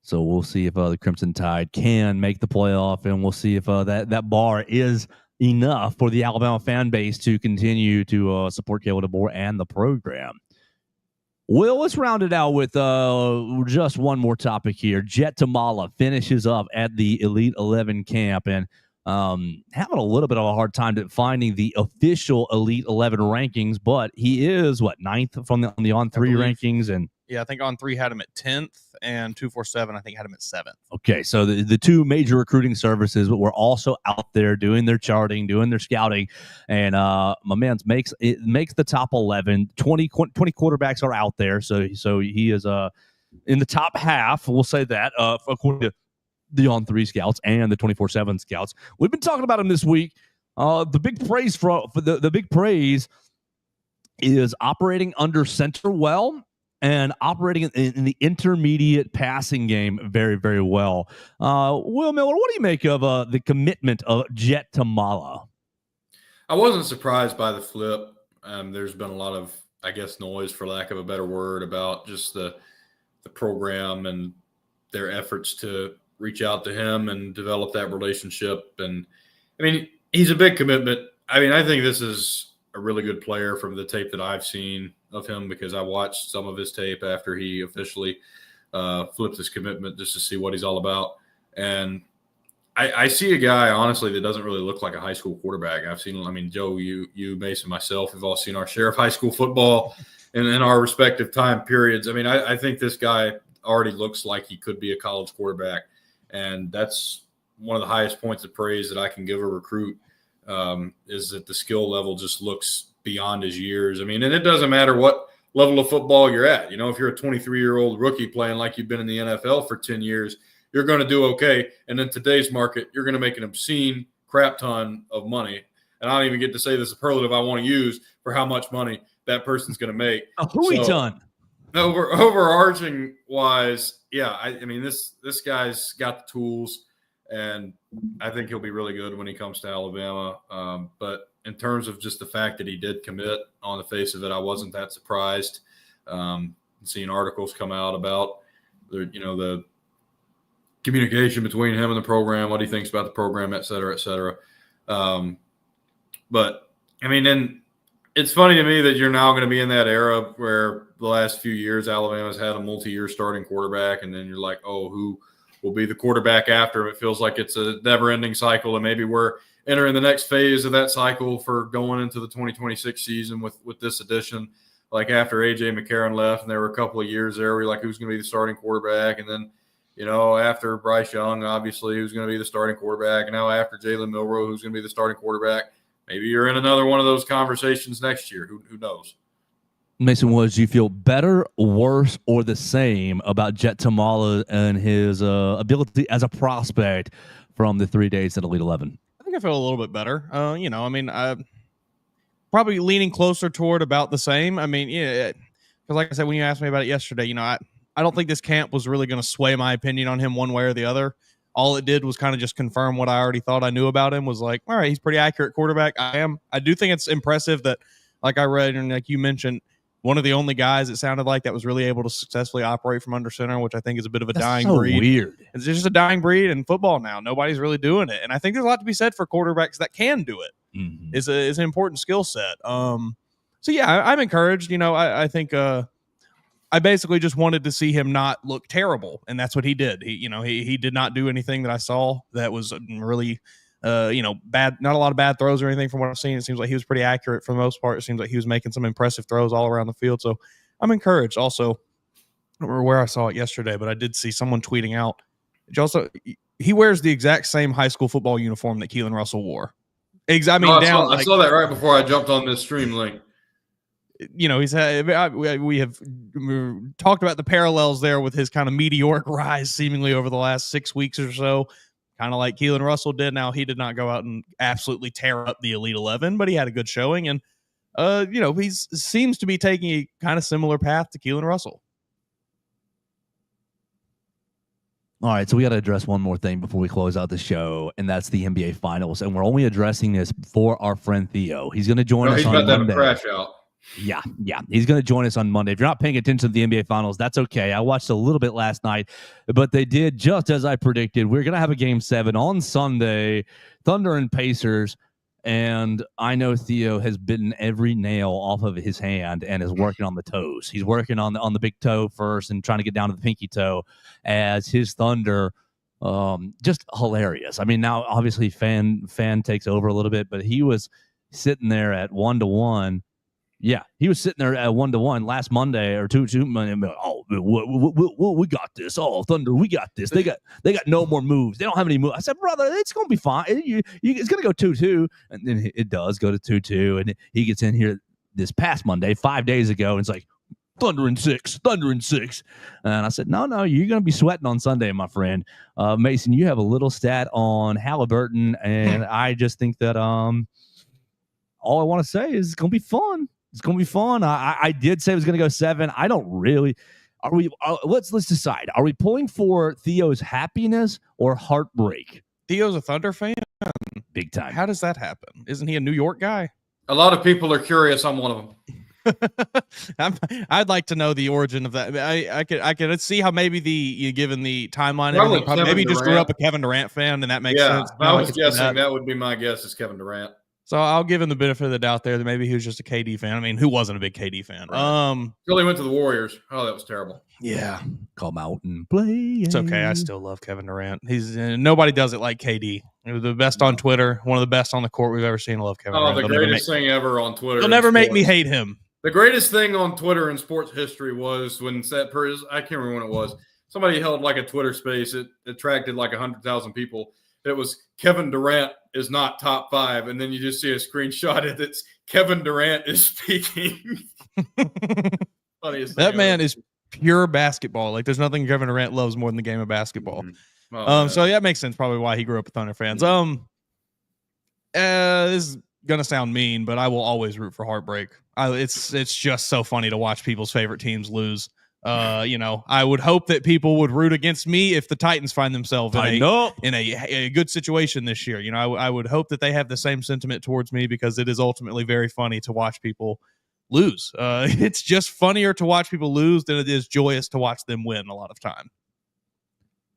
So we'll see if the Crimson Tide can make the playoff, and we'll see if that bar is enough for the Alabama fan base to continue to support Kalen DeBoer and the program. Well, let's round it out with just one more topic here. Jet Tamala finishes up at the Elite 11 camp, and having a little bit of a hard time finding the official Elite 11 rankings, but he is, 9th on the On3 rankings, and yeah, I think On3 had him at 10th, and 247 I think had him at 7th. Okay, so the 2 major recruiting services were also out there doing their charting, doing their scouting, and my man makes the top 11. 20 quarterbacks are out there, so he is in the top half. We'll say that according to the On3 scouts and the 24/7 scouts. We've been talking about him this week. The big praise for the big praise is operating under center well, and operating in the intermediate passing game very, very well. Will Miller, what do you make of the commitment of Jet Tamala? I wasn't surprised by the flip. There's been a lot of, I guess, noise, for lack of a better word, about just the program and their efforts to reach out to him and develop that relationship. And I mean, he's a big commitment. I mean, I think this is a really good player from the tape that I've seen of him, because I watched some of his tape after he officially flipped his commitment just to see what he's all about. And I see a guy, honestly, that doesn't really look like a high school quarterback. I've seen, I mean, Joe, you, Mason, myself, have all seen our share of high school football in our respective time periods. I mean, I think this guy already looks like he could be a college quarterback. And that's one of the highest points of praise that I can give a recruit, is that the skill level just looks beyond his years. I mean, and it doesn't matter what level of football you're at. You know, if you're a 23-year-old rookie playing like you've been in the NFL for 10 years, you're going to do okay. And in today's market, you're going to make an obscene crap ton of money. And I don't even get to say the superlative I want to use for how much money that person's going to make. A hooey ton. Overarching wise, yeah, I mean, this guy's got the tools, and I think he'll be really good when he comes to Alabama. But in terms of just the fact that he did commit, on the face of it, I wasn't that surprised. Seeing articles come out about the communication between him and the program, what he thinks about the program, et cetera, et cetera. But I mean, and it's funny to me that you're now going to be in that era where the last few years Alabama's had a multi-year starting quarterback, and then you're like, oh, who will be the quarterback after him? It feels like it's a never-ending cycle, and maybe we're entering the next phase of that cycle for going into the 2026 season with this addition. Like after A.J. McCarron left, and there were a couple of years there where you're like, who's going to be the starting quarterback? And then, after Bryce Young, obviously, who's going to be the starting quarterback? And now after Jalen Milroe, who's going to be the starting quarterback? Maybe you're in another one of those conversations next year. Who knows? Mason Woods, do you feel better, worse, or the same about Jet Tamala and his ability as a prospect from the 3 days at Elite 11? I think I feel a little bit better. I mean, probably leaning closer toward about the same. I mean, yeah, because like I said, when you asked me about it yesterday, I don't think this camp was really going to sway my opinion on him one way or the other. All it did was kind of just confirm what I already thought I knew about him. Was like, all right, he's pretty accurate quarterback. I do think it's impressive that, like I read and like you mentioned, one of the only guys it sounded like that was really able to successfully operate from under center, which I think is a bit of a dying breed. Weird. It's just a dying breed in football now. Nobody's really doing it, and I think there's a lot to be said for quarterbacks that can do it. Mm-hmm. Is an important skill set. So yeah, I'm encouraged. I think I basically just wanted to see him not look terrible, and that's what he did. He did not do anything that I saw that was really bad. Not a lot of bad throws or anything from what I've seen. It seems like he was pretty accurate for the most part. It seems like he was making some impressive throws all around the field. So I'm encouraged. Also, I don't remember where I saw it yesterday, but I did see someone tweeting out. He wears the exact same high school football uniform that Keelan Russell wore. I saw that right before I jumped on this stream link. He's had, we have talked about the parallels there with his kind of meteoric rise seemingly over the last 6 weeks or so, kind of like Keelan Russell did. Now, he did not go out and absolutely tear up the Elite 11, but he had a good showing, and he seems to be taking a kind of similar path to Keelan Russell. All right, so we got to address one more thing before we close out the show, and that's the NBA Finals. And we're only addressing this for our friend Theo. He's going to join us on Monday. He's about to have a crash out. Yeah. He's going to join us on Monday. If you're not paying attention to the NBA Finals, that's okay. I watched a little bit last night, but they did just as I predicted. We're going to have a Game 7 on Sunday, Thunder and Pacers. And I know Theo has bitten every nail off of his hand and is working on the toes. He's working on the big toe first and trying to get down to the pinky toe as his Thunder, just hilarious. I mean, now obviously fan takes over a little bit, but he was sitting there at 1-1. Yeah, he was sitting there at 1-1 last Monday or two Monday. Oh, we got this. Oh, Thunder, we got this. They got no more moves. They don't have any moves. I said, brother, it's gonna be fine. It's gonna go 2-2, and then it does go to 2-2, and he gets in here this past Monday, 5 days ago, and it's like Thunder and six. And I said, no, you're gonna be sweating on Sunday, my friend. Mason, you have a little stat on Halliburton, and I just think that all I want to say is it's gonna be fun. It's going to be fun. I did say it was going to go 7. I don't really. Are we? Let's decide. Are we pulling for Theo's happiness or heartbreak? Theo's a Thunder fan? Big time. How does that happen? Isn't he a New York guy? A lot of people are curious. I'm one of them. I'd like to know the origin of that. I could see how maybe given the timeline, Probably maybe he Kevin just grew up a Durant. Kevin Durant fan, and that makes Yeah, sense. if You know, I I was could see guessing, that would be my guess is Kevin Durant. So I'll give him the benefit of the doubt there that maybe he was just a KD fan. I mean, who wasn't a big KD fan? Right. Until he went to the Warriors. Oh, that was terrible. Yeah, come out and play. It's okay. I still love Kevin Durant. He's nobody does it like KD. He was the best on Twitter, one of the best on the court we've ever seen. I love Kevin Durant. The greatest thing ever on Twitter. They'll never make me hate him. The greatest thing on Twitter in sports history was when I can't remember when it was. Somebody held like a Twitter space. It attracted like 100,000 people. It was Kevin Durant is not top 5, and then you just see a screenshot of it's Kevin Durant is speaking. That man is pure basketball. Like there's nothing Kevin Durant loves more than the game of basketball. Mm-hmm. So yeah, it makes sense probably why he grew up with Thunder fans. Mm-hmm. This is gonna sound mean, but I will always root for heartbreak. It's just so funny to watch people's favorite teams lose. I would hope that people would root against me if the Titans find themselves in a good situation this year. You know, I would hope that they have the same sentiment towards me because it is ultimately very funny to watch people lose. It's just funnier to watch people lose than it is joyous to watch them win a lot of time.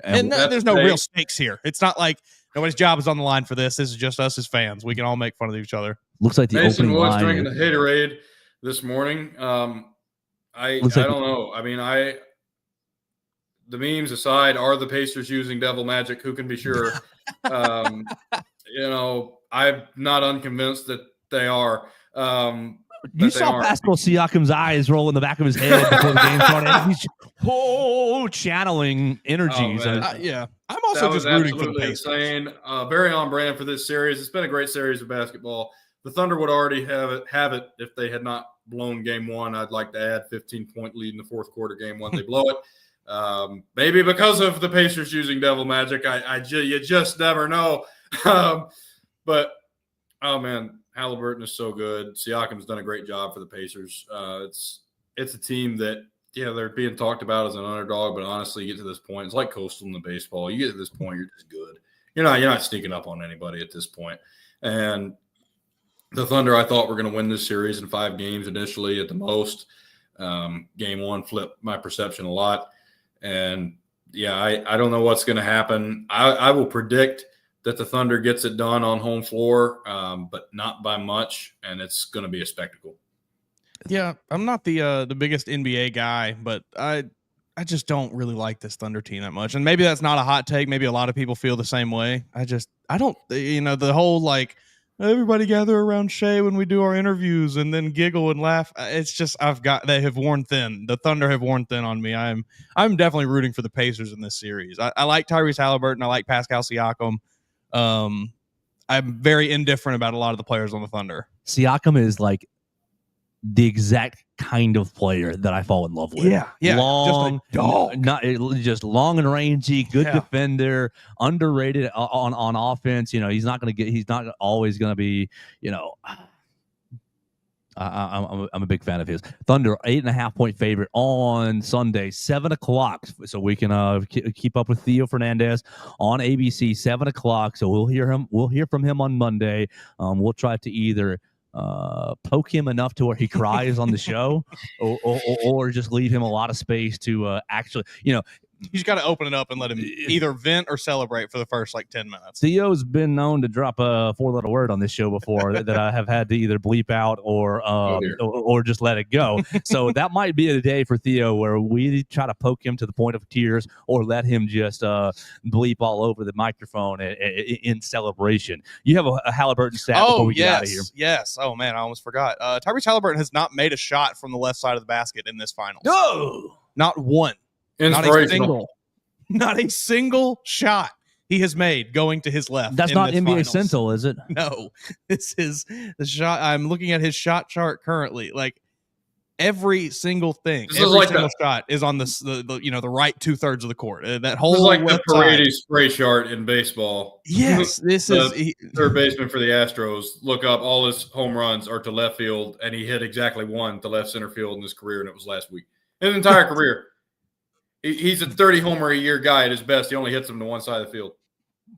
And there's no real stakes here. It's not like nobody's job is on the line for this. This is just us as fans. We can all make fun of each other. Looks like the Mason opening was line drinking a Haterade this morning. I don't know. I mean, the memes aside, are the Pacers using devil magic? Who can be sure? I'm not unconvinced that they are. You saw Pascal Siakam's eyes roll in the back of his head before the game started. He's channeling energies. Yeah, I'm also just rooting for the Pacers. Insane. Very on brand for this series. It's been a great series of basketball. The Thunder would already have it if they had not blown game 1. I'd like to add 15-point lead in the fourth quarter game 1. They blow it. Maybe because of the Pacers using devil magic. You just never know. But, oh, man, Halliburton is so good. Siakam's done a great job for the Pacers. It's a team that, they're being talked about as an underdog, but honestly, you get to this point. It's like Coastal in the baseball. You get to this point, you're just good. You're not sneaking up on anybody at this point. And the Thunder, I thought, were going to win this series in 5 games initially at the most. Game 1 flipped my perception a lot. And, I don't know what's going to happen. I will predict that the Thunder gets it done on home floor, but not by much, and it's going to be a spectacle. Yeah, I'm not the biggest NBA guy, but I just don't really like this Thunder team that much. And maybe that's not a hot take. Maybe a lot of people feel the same way. I don't, the whole like, everybody gather around Shea when we do our interviews and then giggle and laugh. It's just they have worn thin. The Thunder have worn thin on me. I'm definitely rooting for the Pacers in this series. I like Tyrese Halliburton. I like Pascal Siakam. I'm very indifferent about a lot of the players on the Thunder. Siakam is like the exact kind of player that I fall in love with. Yeah. Long, just a dog. Not just long and rangy, good defender, underrated on offense. He's not always going to be. I'm a big fan of his. Thunder 8.5-point favorite on Sunday, 7:00. So we can keep up with Theo Fernandez on ABC, 7:00. So we'll hear from him on Monday. We'll try to either poke him enough to where he cries on the show, or just leave him a lot of space to actually, He's got to open it up and let him either vent or celebrate for the first 10 minutes. Theo's been known to drop a 4-letter word on this show before that I have had to either bleep out or just let it go. So that might be a day for Theo where we try to poke him to the point of tears or let him just bleep all over the microphone in celebration. You have a Halliburton stat before we get out of here. Yes. Oh, man, I almost forgot. Tyrese Halliburton has not made a shot from the left side of the basket in this finals. No! Not one. Not a single shot he has made going to his left. That's not NBA Central, is it? No, this is the shot. I'm looking at his shot chart currently. Like every single thing, shot is on the right 2/3 of the court. That whole this is like the Paredes spray chart in baseball. Yes, this is third baseman for the Astros. Look up, all his home runs are to left field, and he hit exactly one to left center field in his career, and it was last week. In his entire career. He's a 30 homer a year guy at his best. He only hits them to one side of the field.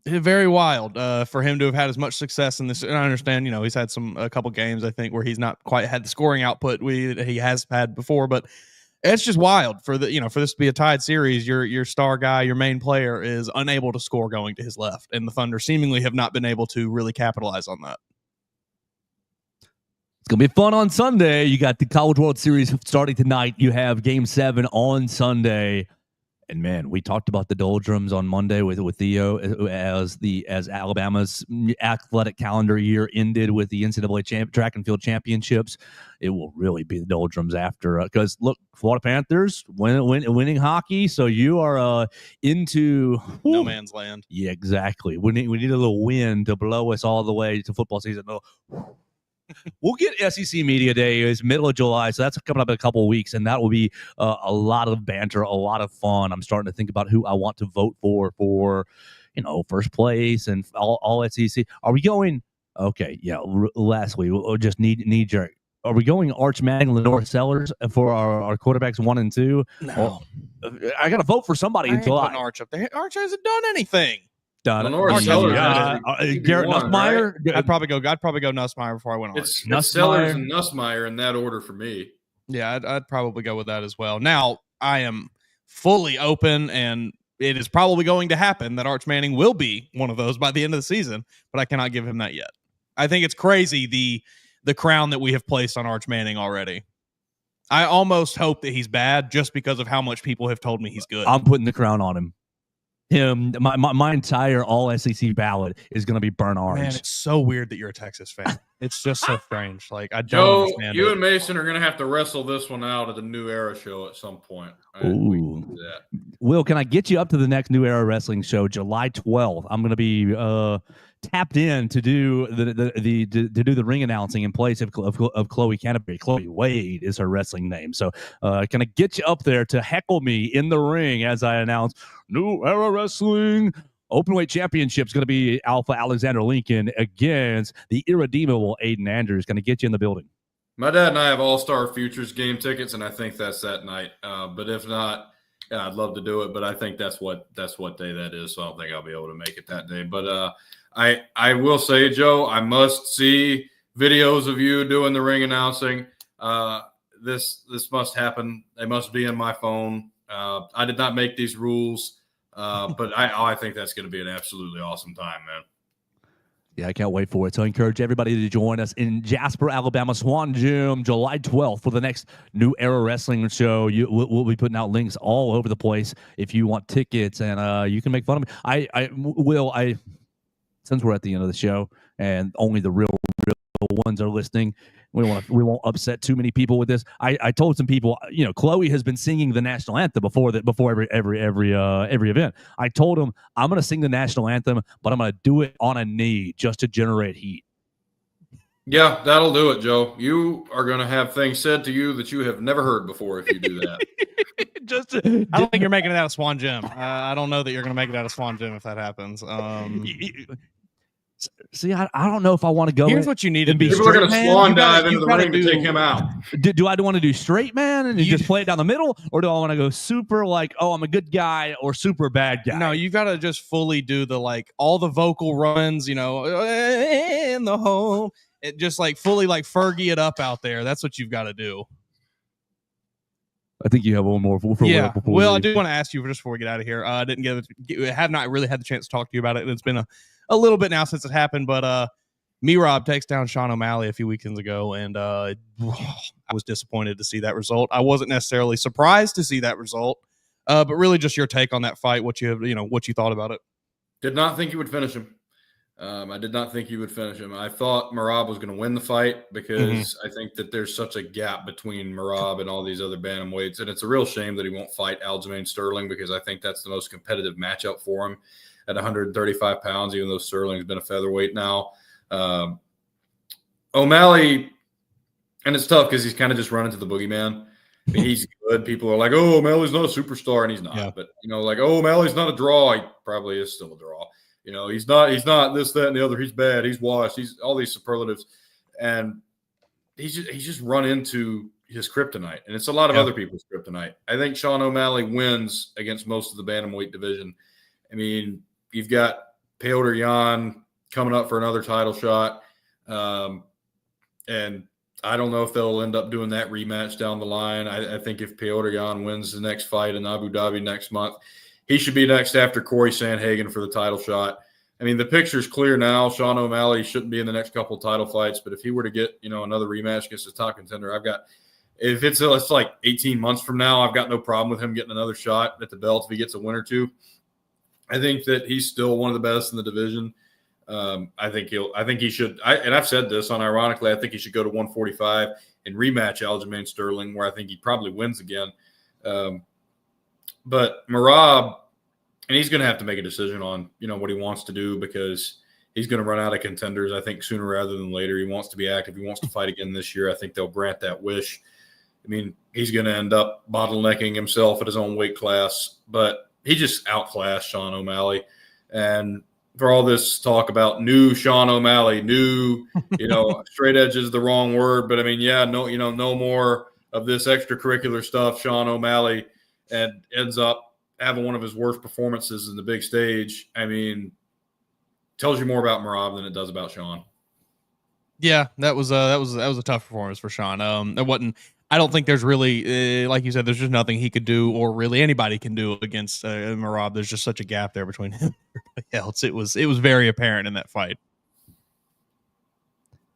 Very wild for him to have had as much success in this. And I understand, he's had a couple games, I think, where he's not quite had the scoring output he has had before, but it's just wild for this to be a tied series. Your star guy, your main player, is unable to score going to his left, and the Thunder seemingly have not been able to really capitalize on that. It's going to be fun on Sunday. You got the College World Series starting tonight. You have Game 7 on Sunday. And man, we talked about the doldrums on Monday with Theo as Alabama's athletic calendar year ended with the NCAA track and field championships. It will really be the doldrums after, because look, Florida Panthers winning hockey, so you are into no man's land. Yeah, exactly. We need a little wind to blow us all the way to football season. We'll get SEC Media Day is middle of July, so that's coming up in a couple of weeks, and that will be a lot of banter, a lot of fun. I'm starting to think about who I want to vote for first place and all SEC. Are we going? Okay, yeah. Lastly, we'll just knee jerk. Are we going Arch Manning, Lenore Sellers for our quarterbacks 1 and 2? No, I got to vote for somebody in July. Arch up there. Arch hasn't done anything. Garrett Nussmeier. Right? I'd probably go Nussmeier before I went on. It's Sellers and Nussmeier in that order for me. Yeah, I'd probably go with that as well. Now, I am fully open, and it is probably going to happen that Arch Manning will be one of those by the end of the season, but I cannot give him that yet. I think it's crazy the crown that we have placed on Arch Manning already. I almost hope that he's bad just because of how much people have told me he's good. I'm putting the crown on him. My entire all SEC ballot is going to be burnt orange. Man, it's so weird that you're a Texas fan. It's just so strange. Like, I don't understand you it. and Mason are going to have to wrestle this one out at the New Era show at some point. Ooh. Will, can I get you up to the next New Era wrestling show, July 12th? I'm going to be tapped in to do the ring announcing in place of Chloe Canterbury. Chloe Wade is her wrestling name. So can I get you up there to heckle me in the ring as I announce New Era Wrestling Openweight Championship is going to be Alpha Alexander Lincoln against the irredeemable Aiden Andrews. Going to get you in the building. My dad and I have All-Star Futures game tickets, and I think that's that night. But if not, yeah, I'd love to do it. But I think that's what day that is. So I don't think I'll be able to make it that day. But I will say, Joe, I must see videos of you doing the ring announcing. This must happen. They must be in my phone. I did not make these rules. But I think that's going to be an absolutely awesome time, man. Yeah, I can't wait for it. So I encourage everybody to join us in Jasper, Alabama, Swan Gym, July 12th for the next New Era Wrestling show. We'll be putting out links all over the place if you want tickets, and you can make fun of me. Since we're at the end of the show and only the real ones are listening, we won't upset too many people with this. I told some people, Chloe has been singing the national anthem before every event. I told him I'm going to sing the national anthem, but I'm going to do it on a knee just to generate heat. Yeah, that'll do it, Joe. You are going to have things said to you that you have never heard before if you do that. I don't think you're making it out of Swan Gym. I don't know that you're going to make it out of Swan Gym if that happens. See, I don't know if I want to go. Here's what you need to be. People are going to swan dive into the ring to take him out. Do I want to do straight man and just play it down the middle, or do I want to go super like, oh, I'm a good guy, or super bad guy? No, you got to just fully do all the vocal runs, in the home. It just fully Fergie it up out there. That's what you've got to do. I think you have one more. Yeah. Well, I do want to ask you just before we get out of here. I have not really had the chance to talk to you about it. It's been a little bit now since it happened, but Rob takes down Sean O'Malley a few weekends ago, and I was disappointed to see that result. I wasn't necessarily surprised to see that result, but really just your take on that fight, what you thought about it. Did not think he would finish him. I did not think he would finish him. I thought Merab was going to win the fight because I think that there's such a gap between Merab and all these other bantamweights, and it's a real shame that he won't fight Aljamain Sterling because I think that's the most competitive matchup for him at 135 pounds, even though Sterling's been a featherweight now. O'Malley, and it's tough because he's kind of just running to the boogeyman. I mean, he's good. People are like, oh, O'Malley's not a superstar, and he's not. Yeah. But, oh, O'Malley's not a draw. He probably is still a draw. He's not this, that, and the other. He's bad. He's washed. He's all these superlatives. And he's just run into his kryptonite. And it's a lot of other people's kryptonite. I think Sean O'Malley wins against most of the bantamweight division. I mean, you've got Piotr Jan coming up for another title shot. And I don't know if they'll end up doing that rematch down the line. I think if Piotr Jan wins the next fight in Abu Dhabi next month, he should be next after Corey Sandhagen for the title shot. I mean, the picture's clear now. Sean O'Malley shouldn't be in the next couple of title fights, but if he were to get, another rematch against a top contender, if it's like 18 months from now, I've got no problem with him getting another shot at the belt if he gets a win or two. I think that he's still one of the best in the division. I think he should. And I've said this unironically. I think he should go to 145 and rematch Aljamain Sterling, where I think he probably wins again. But Merab, and he's going to have to make a decision on what he wants to do, because he's going to run out of contenders. I think sooner rather than later. He wants to be active. He wants to fight again this year. I think they'll grant that wish. I mean, he's going to end up bottlenecking himself at his own weight class, but he just outclassed Sean O'Malley. And for all this talk about new Sean O'Malley, straight edge is the wrong word, but I mean, no more of this extracurricular stuff. Sean O'Malley and ends up having one of his worst performances in the big stage. I mean, tells you more about Merab than it does about Sean. Yeah, that was a tough performance for Sean. I don't think there's really, like you said, there's just nothing he could do, or really anybody can do against Merab. There's just such a gap there between him and everybody else. It was very apparent in that fight.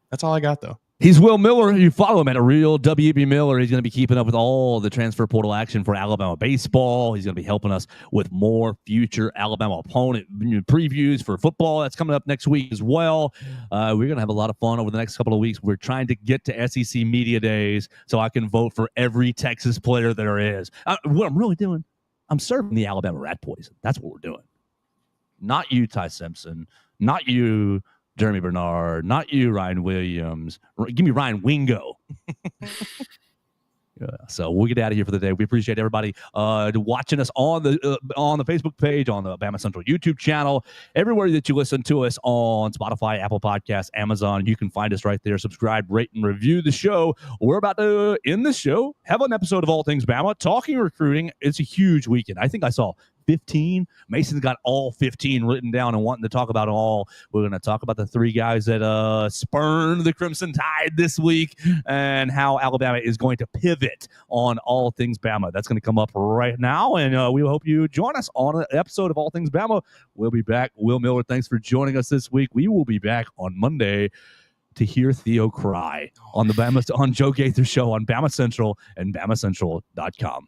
That's all I got, though. He's Will Miller. You follow him at a real W.B. Miller. He's going to be keeping up with all the transfer portal action for Alabama baseball. He's going to be helping us with more future Alabama opponent previews for football. That's coming up next week as well. We're going to have a lot of fun over the next couple of weeks. We're trying to get to SEC Media Days so I can vote for every Texas player there is. What I'm really doing, I'm serving the Alabama rat poison. That's what we're doing. Not you, Ty Simpson. Not you, Jeremy Bernard. Not you, Ryan Williams. Give me Ryan Wingo. Yeah, so we'll get out of here for the day. We appreciate everybody watching us on the Facebook page, on the BamaCentral YouTube channel, everywhere that you listen to us on Spotify, Apple Podcasts, Amazon. You can find us right there. Subscribe, rate, and review the show. We're about to end the show, have an episode of All Things Bama, talking recruiting. It's a huge weekend. I think I saw 15. Mason's got all 15 written down and wanting to talk about it all. We're going to talk about the three guys that spurned the Crimson Tide this week and how Alabama is going to pivot on All Things Bama. That's going to come up right now, and we hope you join us on an episode of All Things Bama. We'll be back. Will Miller, thanks for joining us this week. We will be back on Monday to hear Theo cry on Joe Gaither Show on BamaCentral and BamaCentral.com.